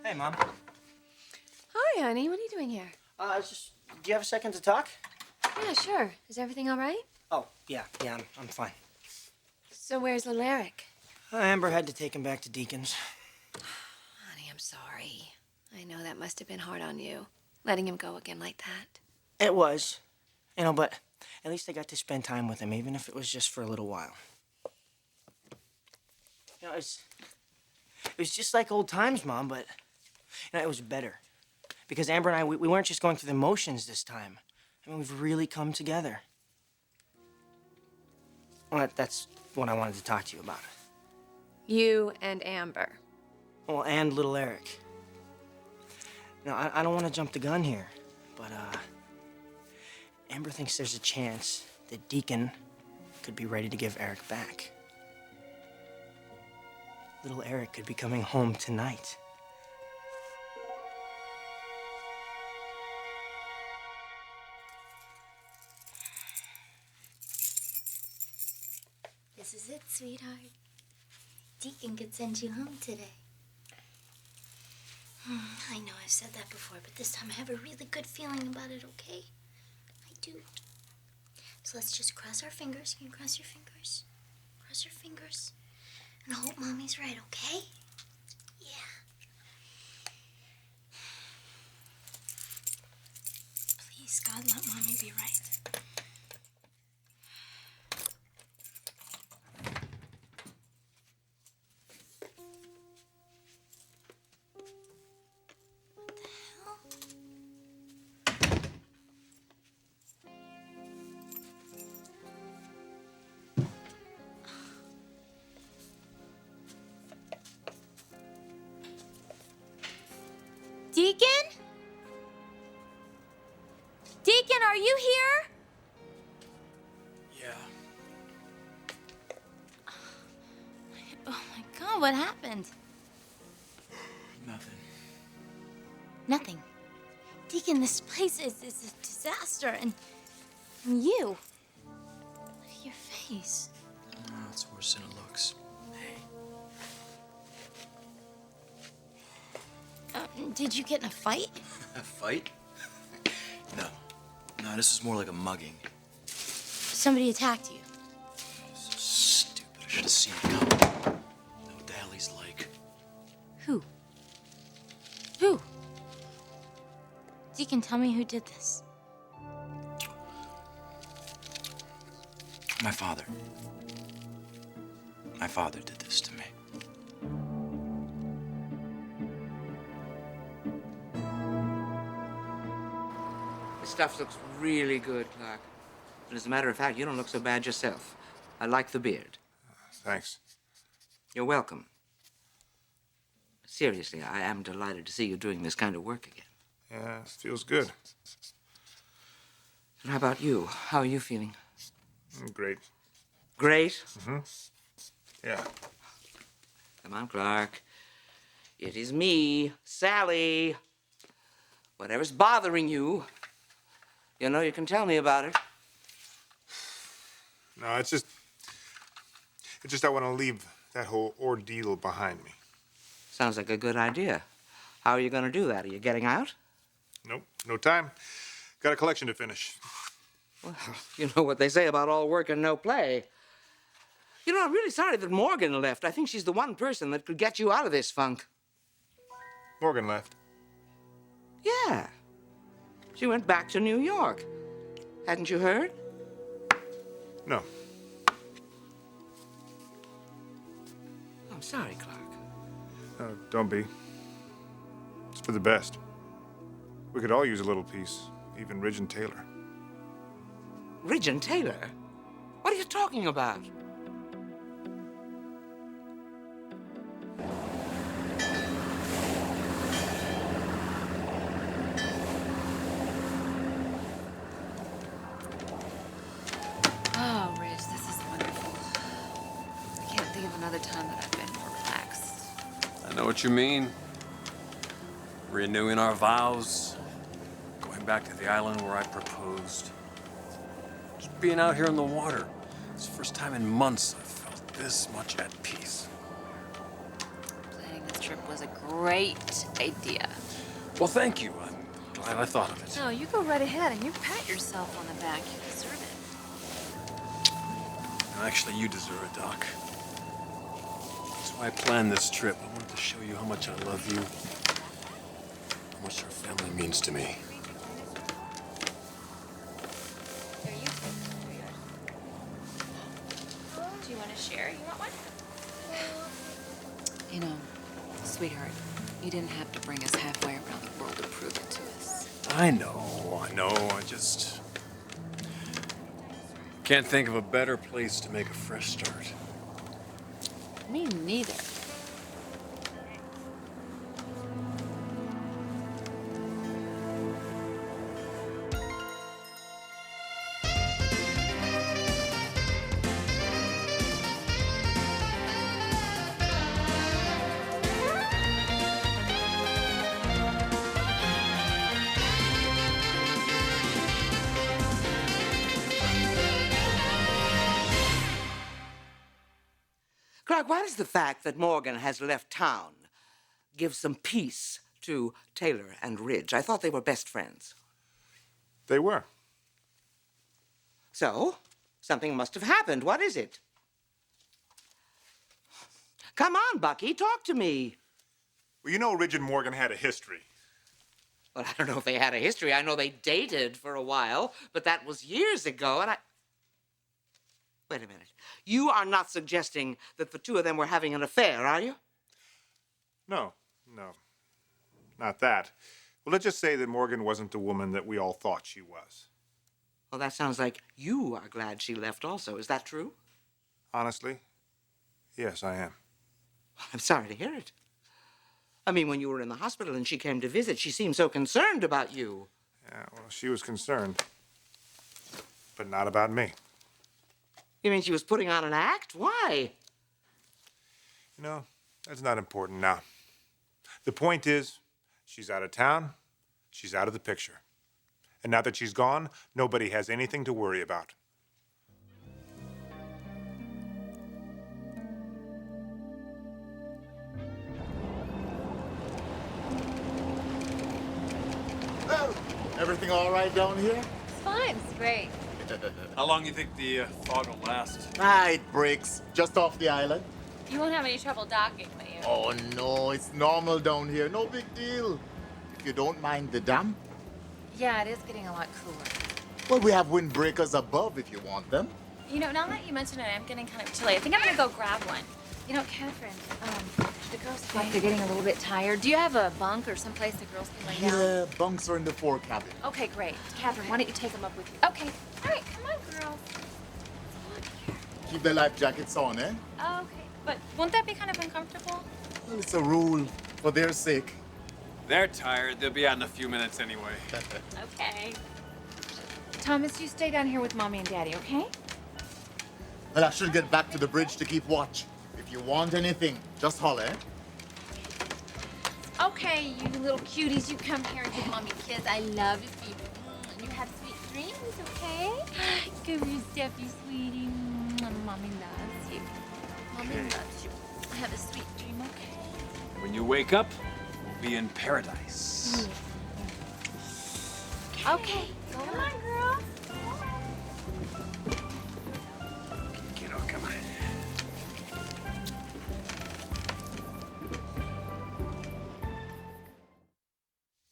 Hey, Mom. Hi, honey. What are you doing here? Do you have a second to talk? Yeah, sure. Is everything all right? Oh, yeah, I'm fine. So where's little Eric? Amber had to take him back to Deacon's. Honey, I'm sorry. I know that must have been hard on you, letting him go again like that. It was. But at least I got to spend time with him, even if it was just for a little while. It was just like old times, Mom, but, it was better. Because Amber and I, we weren't just going through the motions this time. I mean, we've really come together. Well, that's what I wanted to talk to you about. You and Amber. Well, and little Eric. Now, I don't want to jump the gun here, but, Amber thinks there's a chance that Deacon could be ready to give Eric back. Little Eric could be coming home tonight. This is it, sweetheart. Deacon could send you home today. I know I've said that before, but this time I have a really good feeling about it, okay? I do. So let's just cross our fingers. Can you cross your fingers? Cross your fingers. And hope Mommy's right, okay? Yeah. Please, God, let Mommy be right. Deacon? Deacon, are you here? Yeah. Oh, my God, what happened? Nothing. Nothing. Deacon, this place is a disaster, and you. Look at your face. Oh, it's worse than it looks. Hey. Did you get in a fight? A fight? No. No, this is more like a mugging. Somebody attacked you. So stupid. I should have seen it coming. Know what the hell he's like. Who? Who? Deacon, tell me who did this. My father. My father did this to me. This stuff looks really good, Clarke. And as a matter of fact, you don't look so bad yourself. I like the beard. Thanks. You're welcome. Seriously, I am delighted to see you doing this kind of work again. Yeah, it feels good. And how about you? How are you feeling? Great. Great? Yeah. Come on, Clarke. It is me, Sally. Whatever's bothering you, you can tell me about it. No, it's just I want to leave that whole ordeal behind me. Sounds like a good idea. How are you going to do that? Are you getting out? Nope, no time. Got a collection to finish. Well, you know what they say about all work and no play. I'm really sorry that Morgan left. I think she's the one person that could get you out of this funk. Morgan left. Yeah. She went back to New York. Hadn't you heard? No. I'm sorry, Clarke. Don't be. It's for the best. We could all use a little piece, even Ridge and Taylor. Ridge and Taylor? What are you talking about? Oh, Ridge, this is wonderful. I can't think of another time that I've been more relaxed. I know what you mean. Renewing our vows, going back to the island where I proposed. Just being out here on the water. It's the first time in months I've felt this much at peace. Planning this trip was a great idea. Well, thank you. I'm glad I thought of it. No, you go right ahead and you pat yourself on the back. You deserve it. No, actually, you deserve it, Doc. That's why I planned this trip. I wanted to show you how much I love you, how much our family means to me. Do you want to share? You want one? You know, sweetheart, you didn't have to bring us halfway around the world to prove it to us. I know. I just can't think of a better place to make a fresh start. Me neither. Clarke, why does the fact that Morgan has left town give some peace to Taylor and Ridge? I thought they were best friends. They were. So, something must have happened. What is it? Come on, Bucky, talk to me. Well, you know Ridge and Morgan had a history. Well, I don't know if they had a history. I know they dated for a while, but that was years ago, and Wait a minute. You are not suggesting that the two of them were having an affair, are you? No. Not that. Well, let's just say that Morgan wasn't the woman that we all thought she was. Well, that sounds like you are glad she left also. Is that true? Honestly, yes, I am. I'm sorry to hear it. I mean, when you were in the hospital and she came to visit, she seemed so concerned about you. Yeah, well, she was concerned, but not about me. You mean she was putting on an act? Why? You know, that's not important now. The point is, she's out of town, she's out of the picture. And now that she's gone, nobody has anything to worry about. Well, everything all right down here? It's fine. It's great. How long do you think the fog will last? It breaks. Just off the island. You won't have any trouble docking, will you? Oh, no, it's normal down here. No big deal. If you don't mind the damp. Yeah, it is getting a lot cooler. Well, we have windbreakers above if you want them. You know, now that you mention it, I'm getting kind of chilly. I think I'm gonna go grab one. You know, Catherine, the girls feel like they're getting a little bit tired. Do you have a bunk or someplace the girls can lay down? Yeah, bunks are in the fore cabin. Okay, great. Catherine, why don't you take them up with you? Okay. All right, come on, girls. Keep the life jackets on, eh? Oh, okay. But won't that be kind of uncomfortable? Well, it's a rule for their sake. They're tired. They'll be out in a few minutes anyway. Okay. Thomas, you stay down here with Mommy and Daddy, okay? Well, I should get back to the bridge to keep watch. If you want anything, just holler, eh? Okay, you little cuties, you come here and give Mommy a kiss. I love to see you. And you have sweet dreams, okay? Come here, Steffi, sweetie. Mommy loves you. Mommy loves you. Have a sweet dream, okay? When you wake up, we'll be in paradise. Okay. Come on, girl. Kiddo, come on.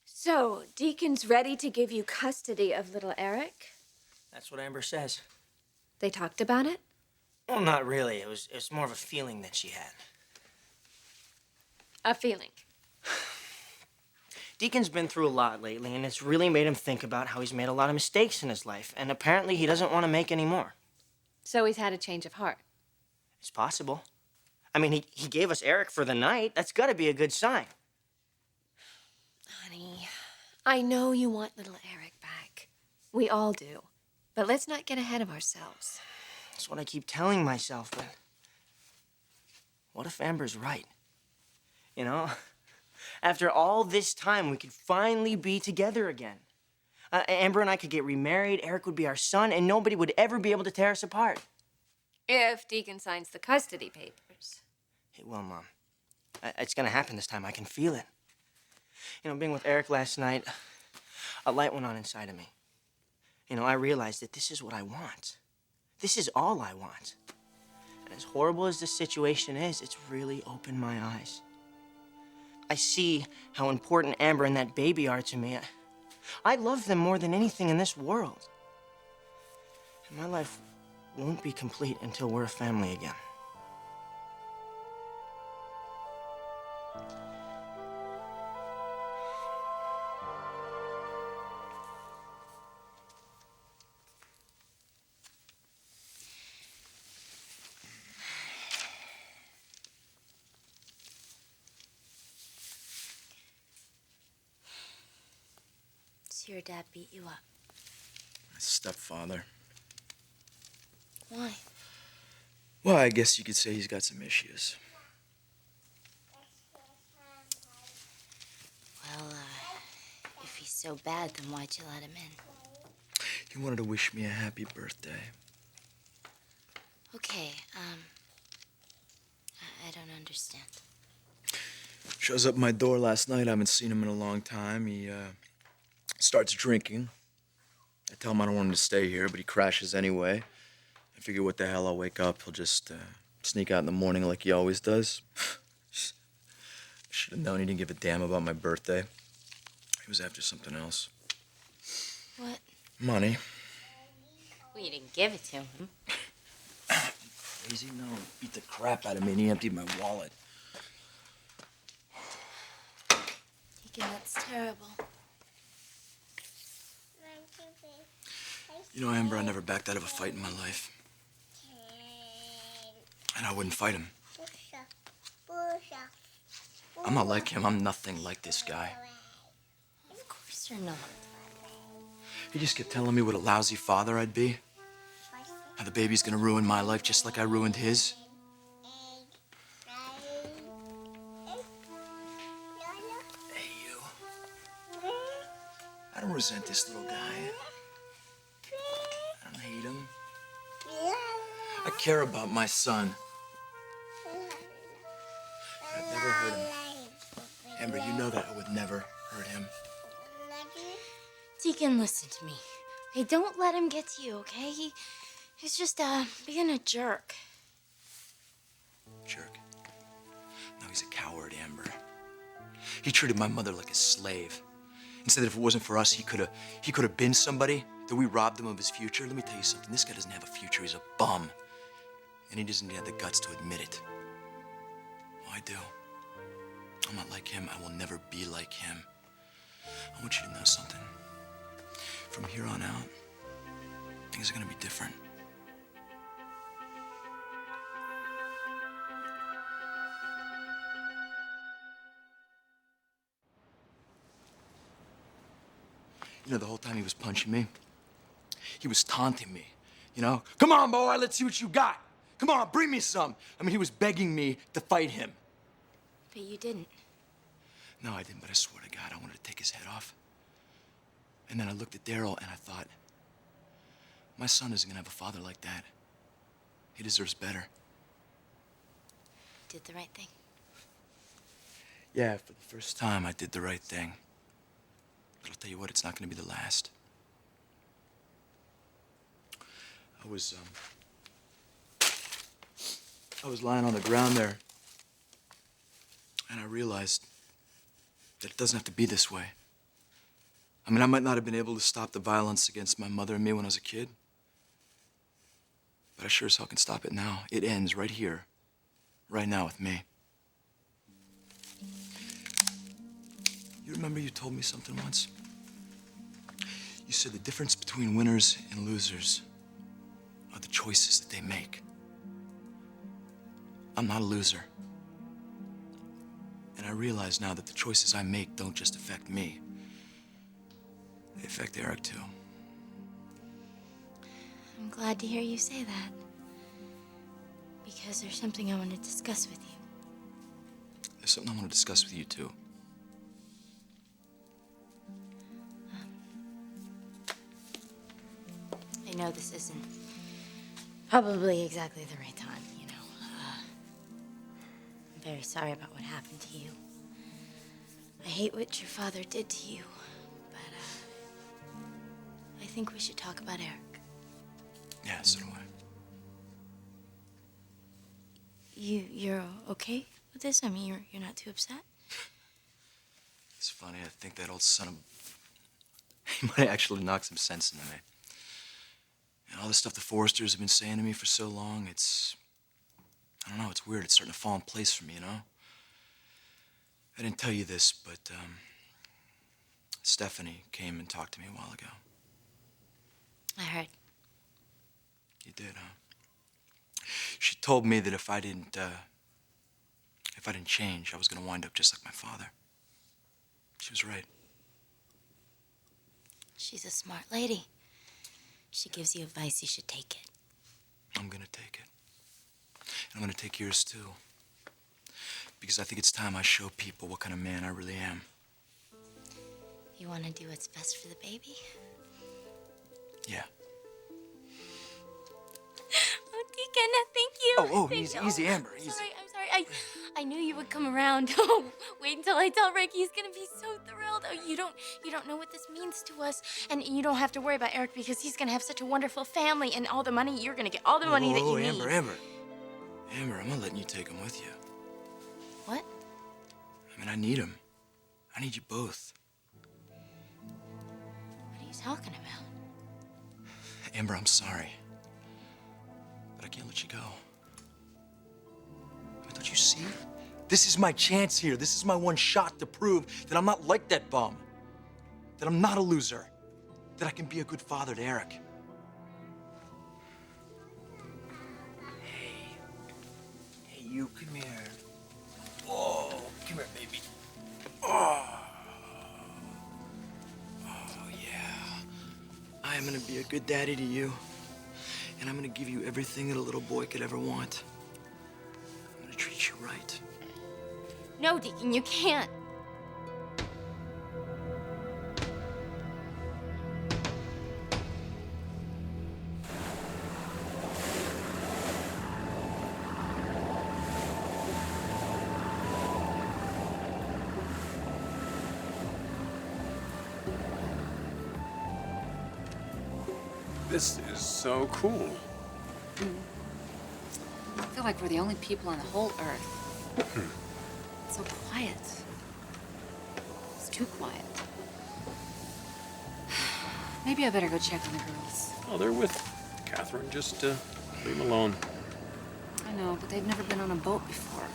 So, Deacon's ready to give you custody of little Eric? That's what Amber says. They talked about it? Well, not really. It was more of a feeling that she had. A feeling. Deacon's been through a lot lately, and it's really made him think about how he's made a lot of mistakes in his life, and apparently he doesn't want to make any more. So he's had a change of heart. It's possible. I mean, he gave us Eric for the night. That's got to be a good sign. Honey, I know you want little Eric back. We all do. But let's not get ahead of ourselves. That's what I keep telling myself, but what if Amber's right? You know? After all this time, we could finally be together again. Amber and I could get remarried, Eric would be our son, and nobody would ever be able to tear us apart. If Deacon signs the custody papers. Hey, well, Mom, It's gonna happen this time. I can feel it. You know, being with Eric last night, a light went on inside of me. You know, I realized that this is what I want. This is all I want. And as horrible as this situation is, it's really opened my eyes. I see how important Amber and that baby are to me. I love them more than anything in this world. And my life won't be complete until we're a family again. So your dad beat you up. My stepfather. Why? Well, I guess you could say he's got some issues. Well, if he's so bad, then why'd you let him in? He wanted to wish me a happy birthday. Okay, I don't understand. Shows up at my door last night. I haven't seen him in a long time. He, starts drinking. I tell him I don't want him to stay here, but he crashes anyway. I figure what the hell, I'll wake up. He'll just sneak out in the morning like he always does. Should have known he didn't give a damn about my birthday. He was after something else. What? Money. Well, you didn't give it to him. Crazy? No, he beat the crap out of me and he emptied my wallet. Deacon, that's terrible. You know, Amber, I never backed out of a fight in my life. And I wouldn't fight him. I'm not like him. I'm nothing like this guy. Of course you're not. He just kept telling me what a lousy father I'd be. How the baby's gonna ruin my life just like I ruined his. Hey, you. I don't resent this little guy. I don't hate him. I care about my son. I've never hurt him. Amber, you know that I would never hurt him. Deacon, listen to me. Hey, don't let him get to you, okay? He's just, being a jerk. Jerk. No, he's a coward, Amber. He treated my mother like a slave. Instead, if it wasn't for us, he could have been somebody, that we robbed him of his future. Let me tell you something. This guy doesn't have a future. He's a bum. And he doesn't have the guts to admit it. Well, I do. I'm not like him. I will never be like him. I want you to know something. From here on out, things are gonna be different. You know, the whole time he was punching me, he was taunting me, you know? Come on, boy, let's see what you got. Come on, bring me some. I mean, he was begging me to fight him. But you didn't. No, I didn't, but I swear to God, I wanted to take his head off. And then I looked at Daryl and I thought, my son isn't gonna have a father like that. He deserves better. Did the right thing. Yeah, for the first time, I did the right thing. But I'll tell you what, it's not gonna be the last. I was lying on the ground there, and I realized that it doesn't have to be this way. I mean, I might not have been able to stop the violence against my mother and me when I was a kid, but I sure as hell can stop it now. It ends right here, right now with me. You remember you told me something once? You said the difference between winners and losers are the choices that they make. I'm not a loser. And I realize now that the choices I make don't just affect me. They affect Eric, too. I'm glad to hear you say that. Because there's something I want to discuss with you. There's something I want to discuss with you, too. I know this isn't probably exactly the right time, you know. very sorry about what happened to you. I hate what your father did to you, but I think we should talk about Eric. Yeah, so do I. You're okay with this? I mean, you're not too upset? It's funny, I think that old son of... He might actually knock some sense into me. And all the stuff the Forresters have been saying to me for so long, it's... I don't know, it's weird. It's starting to fall in place for me, you know? I didn't tell you this, but, Stephanie came and talked to me a while ago. I heard. You did, huh? She told me that if I didn't change, I was gonna wind up just like my father. She was right. She's a smart lady. She gives you advice, you should take it. I'm gonna take it. And I'm gonna take yours, too. Because I think it's time I show people what kind of man I really am. You want to do what's best for the baby? Yeah. Oh, Deacon, thank you. Oh, Thank easy, you. easy, Amber, I'm easy. sorry. I knew you would come around. Oh, wait until I tell Rick. He's gonna be so thrilled. Oh, you don't know what this means to us, and you don't have to worry about Eric because he's gonna have such a wonderful family and all the money. You're gonna get all the money that you need. Amber, I'm not letting you take him with you. What? I mean, I need him. I need you both. What are you talking about? Amber, I'm sorry. But I can't let you go. I mean, don't you see? This is my chance here. This is my one shot to prove that I'm not like that bum. That I'm not a loser. That I can be a good father to Eric. Hey, you, come here. Oh, come here, baby. Oh, yeah. I am gonna be a good daddy to you. And I'm gonna give you everything that a little boy could ever want. I'm gonna treat you right. No, Deacon, you can't. This is so cool. I feel like we're the only people on the whole earth. It's so quiet. It's too quiet. Maybe I better go check on the girls. Oh, they're with Catherine. Just leave them alone. I know, but they've never been on a boat before.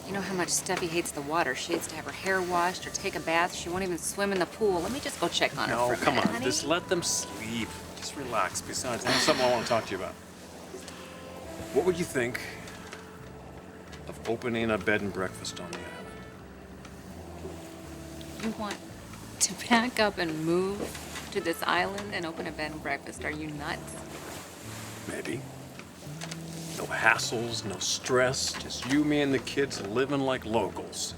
You know how much Steffi hates the water. She hates to have her hair washed or take a bath. She won't even swim in the pool. Let me just go check on her for a No, come minute, on. honey. Just let them sleep. Just relax. Besides, I have something I want to talk to you about. What would you think of opening a bed and breakfast on the island? You want to pack up and move to this island and open a bed and breakfast? Are you nuts? Maybe. No hassles, no stress. Just you, me, and the kids living like locals.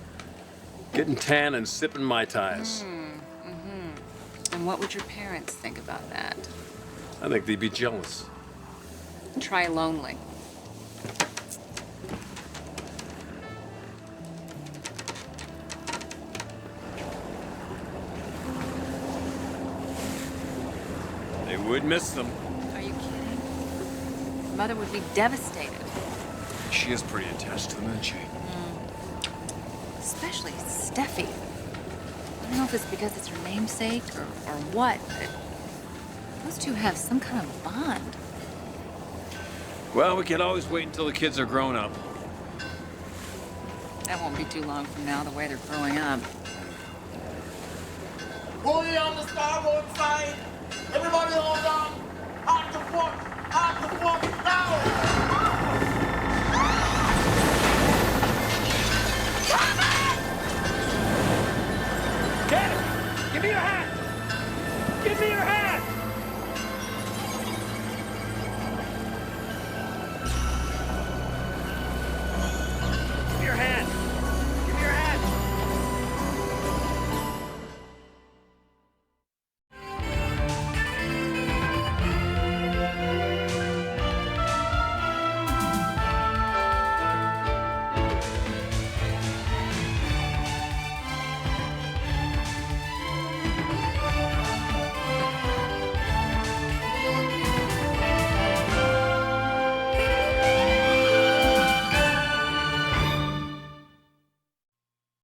Getting tan and sipping Mai Tais. And what would your parents think about that? I think they'd be jealous. Try lonely. They would miss them. Are you kidding? Mother would be devastated. She is pretty attached to them, isn't she? Especially Steffi. I don't know if it's because it's her namesake or what, but those two have some kind of bond. Well, we can always wait until the kids are grown up. That won't be too long from now, the way they're growing up. Bully on the starboard side. Everybody on